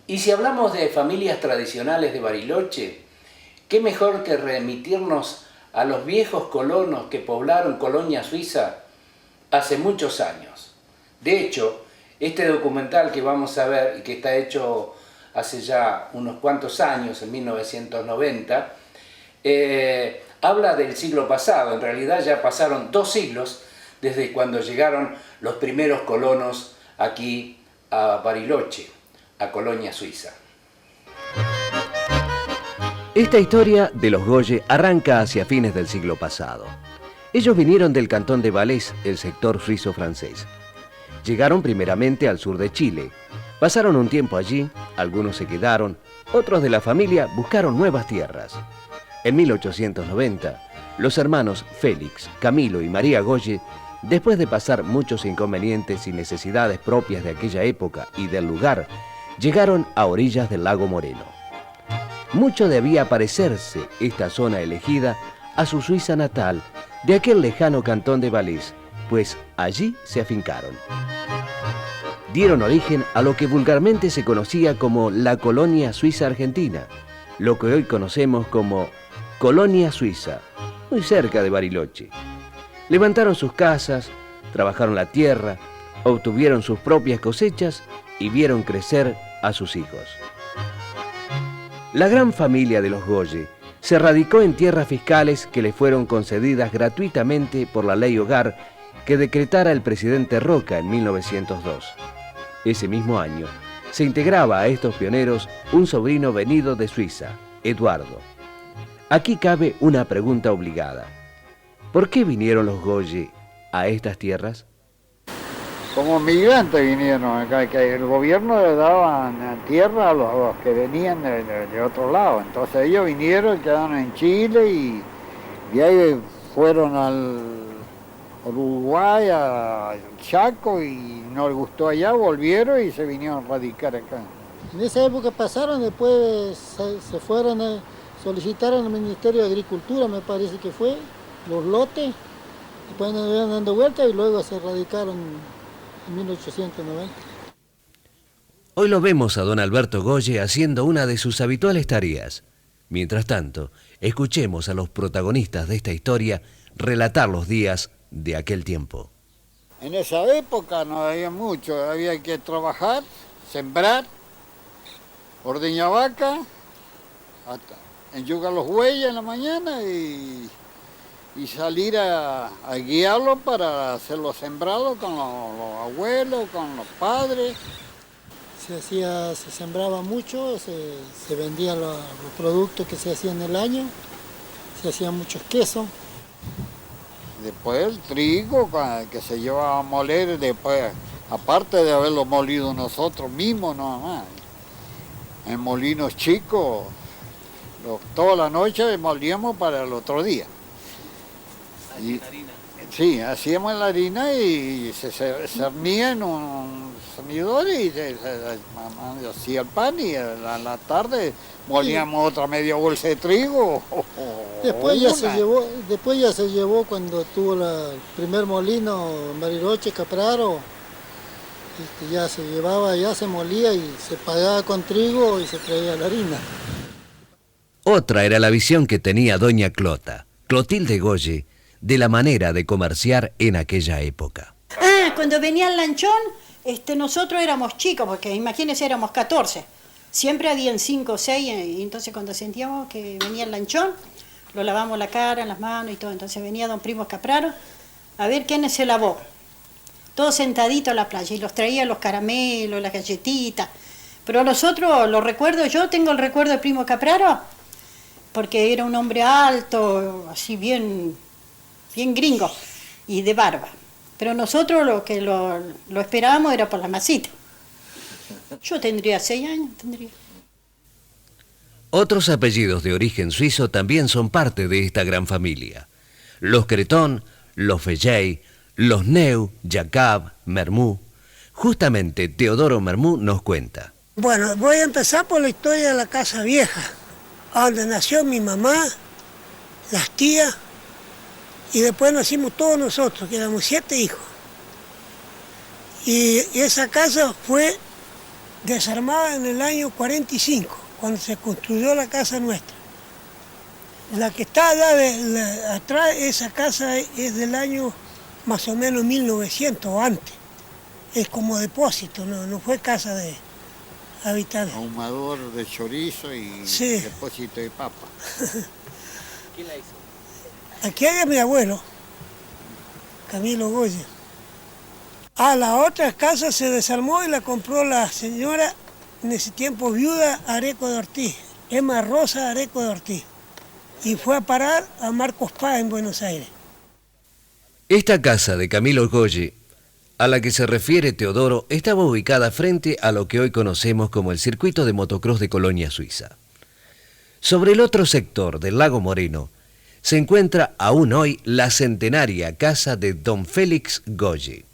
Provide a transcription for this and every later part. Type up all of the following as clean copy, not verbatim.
Y si hablamos de familias tradicionales de Bariloche, qué mejor que remitirnos a los viejos colonos que poblaron Colonia Suiza hace muchos años. De hecho, este documental que vamos a ver y que está hecho hace ya unos cuantos años, en 1990, habla del siglo pasado. En realidad ya pasaron 2 siglos desde cuando llegaron los primeros colonos aquí a Bariloche, a Colonia Suiza. Esta historia de los Goye arranca hacia fines del siglo pasado. Ellos vinieron del cantón de Valais, el sector suizo-francés. Llegaron primeramente al sur de Chile. Pasaron un tiempo allí, algunos se quedaron, otros de la familia buscaron nuevas tierras. En 1890, los hermanos Félix, Camilo y María Goye, después de pasar muchos inconvenientes y necesidades propias de aquella época y del lugar, llegaron a orillas del lago Moreno. Mucho debía parecerse esta zona elegida a su Suiza natal, de aquel lejano cantón de Valais, pues allí se afincaron. Dieron origen a lo que vulgarmente se conocía como la Colonia Suiza Argentina, lo que hoy conocemos como Colonia Suiza, muy cerca de Bariloche. Levantaron sus casas, trabajaron la tierra, obtuvieron sus propias cosechas y vieron crecer a sus hijos. La gran familia de los Goye se radicó en tierras fiscales que le fueron concedidas gratuitamente por la ley Hogar que decretara el presidente Roca en 1902. Ese mismo año se integraba a estos pioneros un sobrino venido de Suiza, Eduardo. Aquí cabe una pregunta obligada. ¿Por qué vinieron los Goye a estas tierras? Como migrantes vinieron acá, que el gobierno le daba tierra a los que venían de otro lado. Entonces ellos vinieron, quedaron en Chile y ahí fueron al Uruguay, al Chaco, y no les gustó allá, volvieron y se vinieron a radicar acá. En esa época pasaron, después se fueron a solicitar al Ministerio de Agricultura, me parece que fue, los lotes, después anduvieron dando vueltas y luego se radicaron en 1890. Hoy lo vemos a don Alberto Goye haciendo una de sus habituales tareas. Mientras tanto, escuchemos a los protagonistas de esta historia relatar los días de aquel tiempo. En esa época no había mucho, había que trabajar, sembrar, ordeñar vaca, enyugar los bueyes en la mañana y salir a guiarlos para hacer los sembrados con los abuelos, con los padres. Se sembraba mucho, se vendían los productos que se hacían en el año, se hacían muchos quesos. Después el trigo que se llevaba a moler, después, aparte de haberlo molido nosotros mismos nada más. En molinos chicos, toda la noche molíamos para el otro día. Y, sí, hacíamos la harina y se cernía en un cernidor y se hacía el pan y a la tarde molíamos otra media bolsa de trigo. Después ya se llevó cuando tuvo el primer molino en Bariloche, Capraro, ya se llevaba, ya se molía y se pagaba con trigo y se traía la harina. Otra era la visión que tenía doña Clota, Clotilde Goye, de la manera de comerciar en aquella época. Cuando venía el lanchón, nosotros éramos chicos, porque imagínense, éramos 14. Siempre habían 5 o 6, y entonces cuando sentíamos que venía el lanchón, lo lavamos la cara, las manos y todo. Entonces venía don Primo Capraro a ver quién se lavó. Todos sentaditos a la playa, y los traía los caramelos, las galletitas. Pero los otros, los recuerdo, yo tengo el recuerdo de Primo Capraro, porque era un hombre alto, así bien gringo y de barba. Pero nosotros lo que lo esperábamos era por la masita. Yo tendría 6 años, Otros apellidos de origen suizo también son parte de esta gran familia. Los Cretón, los Felley, los Neu, Jacob, Mermú. Justamente Teodoro Mermú nos cuenta. Bueno, voy a empezar por la historia de la Casa Vieja, donde nació mi mamá, las tías, y después nacimos todos nosotros, que éramos 7 hijos. Y esa casa fue desarmada en el año 45, cuando se construyó la casa nuestra. La que está allá atrás, esa casa es del año más o menos 1900 o antes. Es como depósito, no fue casa de habitantes. Ahumador de chorizo y Sí. depósito de papa. ¿Quién la hizo? Aquí hay mi abuelo, Camilo Goya. La otra casa se desarmó y la compró la señora, en ese tiempo viuda, Areco de Ortiz, Emma Rosa Areco de Ortiz. Y fue a parar a Marcos Paz en Buenos Aires. Esta casa de Camilo Goye, a la que se refiere Teodoro, estaba ubicada frente a lo que hoy conocemos como el circuito de motocross de Colonia Suiza. Sobre el otro sector del Lago Moreno se encuentra aún hoy la centenaria casa de don Félix Goye.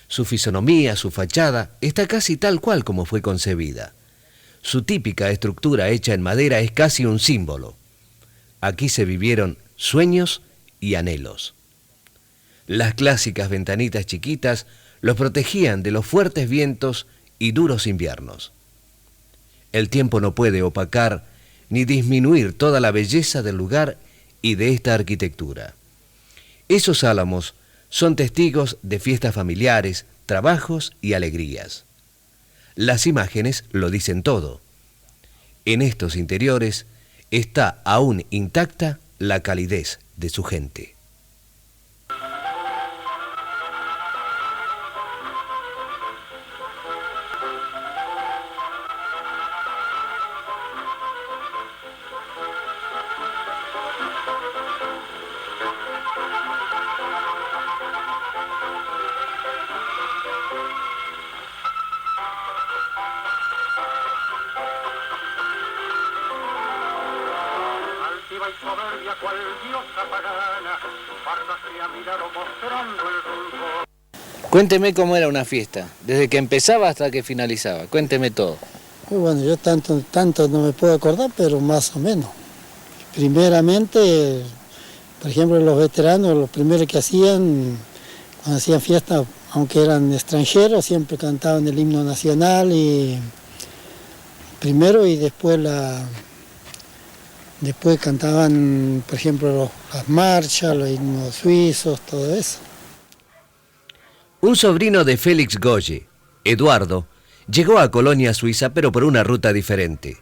Su fisonomía, su fachada, está casi tal cual como fue concebida. Su típica estructura hecha en madera es casi un símbolo. Aquí se vivieron sueños y anhelos. Las clásicas ventanitas chiquitas los protegían de los fuertes vientos y duros inviernos. El tiempo no puede opacar ni disminuir toda la belleza del lugar y de esta arquitectura. Esos álamos son testigos de fiestas familiares, trabajos y alegrías. Las imágenes lo dicen todo. En estos interiores está aún intacta la calidez de su gente. Cuénteme cómo era una fiesta, desde que empezaba hasta que finalizaba. Cuénteme todo. Bueno, yo tanto no me puedo acordar, pero más o menos. Primeramente, por ejemplo, los veteranos, los primeros que hacían, cuando hacían fiesta, aunque eran extranjeros, siempre cantaban el himno nacional y primero y después después cantaban, por ejemplo, las marchas, los himnos suizos, todo eso. Un sobrino de Félix Goye, Eduardo, llegó a Colonia Suiza pero por una ruta diferente.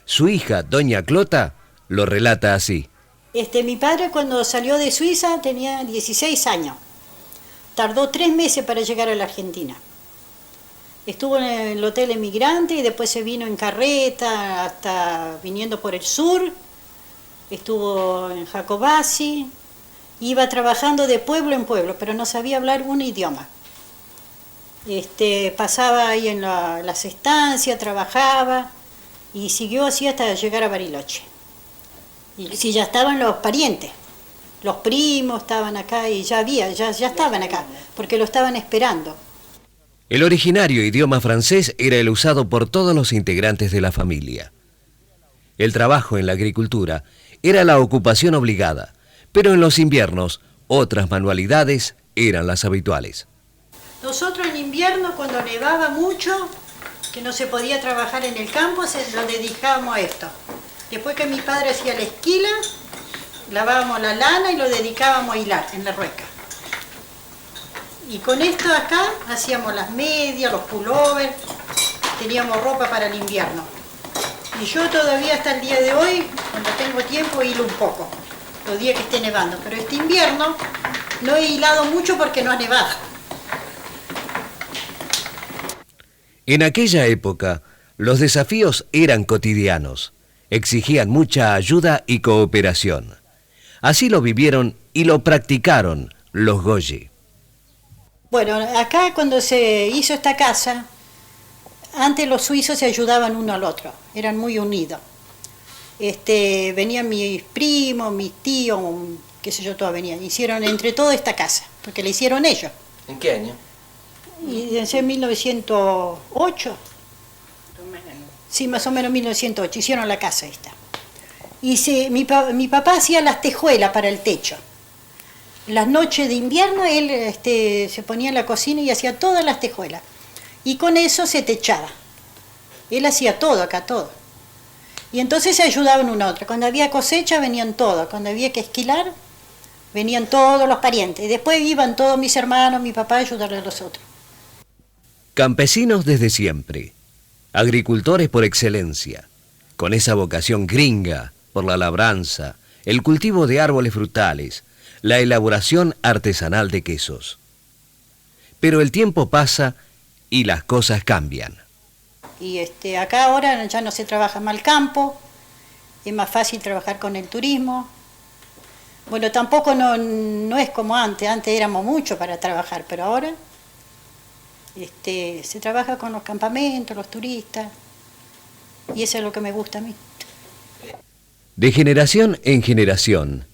Su hija, doña Clota, lo relata así. Mi padre cuando salió de Suiza tenía 16 años. Tardó 3 meses para llegar a la Argentina. Estuvo en el Hotel Emigrante y después se vino en carreta hasta viniendo por el sur. Estuvo en Jacobasi. Iba trabajando de pueblo en pueblo, pero no sabía hablar un idioma. Pasaba ahí en las estancias, trabajaba y siguió así hasta llegar a Bariloche. Y si ya estaban los parientes, los primos estaban acá y ya estaban acá, porque lo estaban esperando. El originario idioma francés era el usado por todos los integrantes de la familia. El trabajo en la agricultura era la ocupación obligada, pero en los inviernos otras manualidades eran las habituales. Nosotros en invierno, cuando nevaba mucho, que no se podía trabajar en el campo, lo dedicábamos a esto. Después que mi padre hacía la esquila, lavábamos la lana y lo dedicábamos a hilar en la rueca. Y con esto acá hacíamos las medias, los pullovers, teníamos ropa para el invierno. Y yo todavía hasta el día de hoy, cuando tengo tiempo, hilo un poco, los días que esté nevando. Pero este invierno no he hilado mucho porque no ha nevado. En aquella época, los desafíos eran cotidianos, exigían mucha ayuda y cooperación. Así lo vivieron y lo practicaron los Goye. Bueno, acá cuando se hizo esta casa, antes los suizos se ayudaban uno al otro, eran muy unidos. Venían mis primos, mis tíos, qué sé yo, todos venían. Hicieron entre todos esta casa, porque la hicieron ellos. ¿En qué año? Y en 1908. Sí, más o menos 1908, hicieron la casa esta. Y mi papá hacía las tejuelas para el techo. Las noches de invierno él se ponía en la cocina y hacía todas las tejuelas. Y con eso se techaba. Él hacía todo acá, todo. Y entonces se ayudaban uno a otro. Cuando había cosecha venían todos, cuando había que esquilar venían todos los parientes. Y después iban todos mis hermanos, mi papá a ayudarle a los otros. Campesinos desde siempre, agricultores por excelencia, con esa vocación gringa por la labranza, el cultivo de árboles frutales, la elaboración artesanal de quesos. Pero el tiempo pasa y las cosas cambian. Y acá ahora ya no se trabaja más el campo, es más fácil trabajar con el turismo. Bueno, tampoco no es como antes éramos muchos para trabajar, pero ahora se trabaja con los campamentos, los turistas, y eso es lo que me gusta a mí. De generación en generación,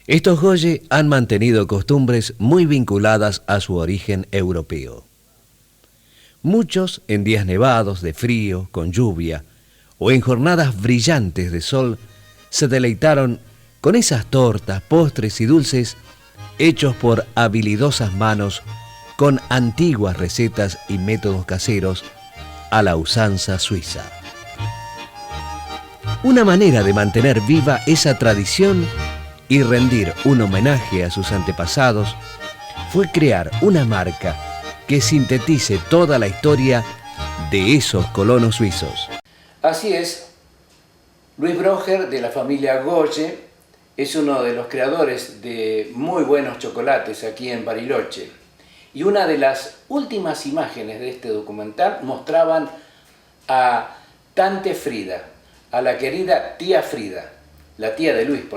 estos Goye han mantenido costumbres muy vinculadas a su origen europeo. Muchos en días nevados, de frío, con lluvia, o en jornadas brillantes de sol, se deleitaron con esas tortas, postres y dulces hechos por habilidosas manos con antiguas recetas y métodos caseros a la usanza suiza. Una manera de mantener viva esa tradición y rendir un homenaje a sus antepasados fue crear una marca que sintetice toda la historia de esos colonos suizos. Así es, Luis Broger, de la familia Goye, es uno de los creadores de muy buenos chocolates aquí en Bariloche. Y una de las últimas imágenes de este documental mostraban a Tante Frida, a la querida tía Frida, la tía de Luis, por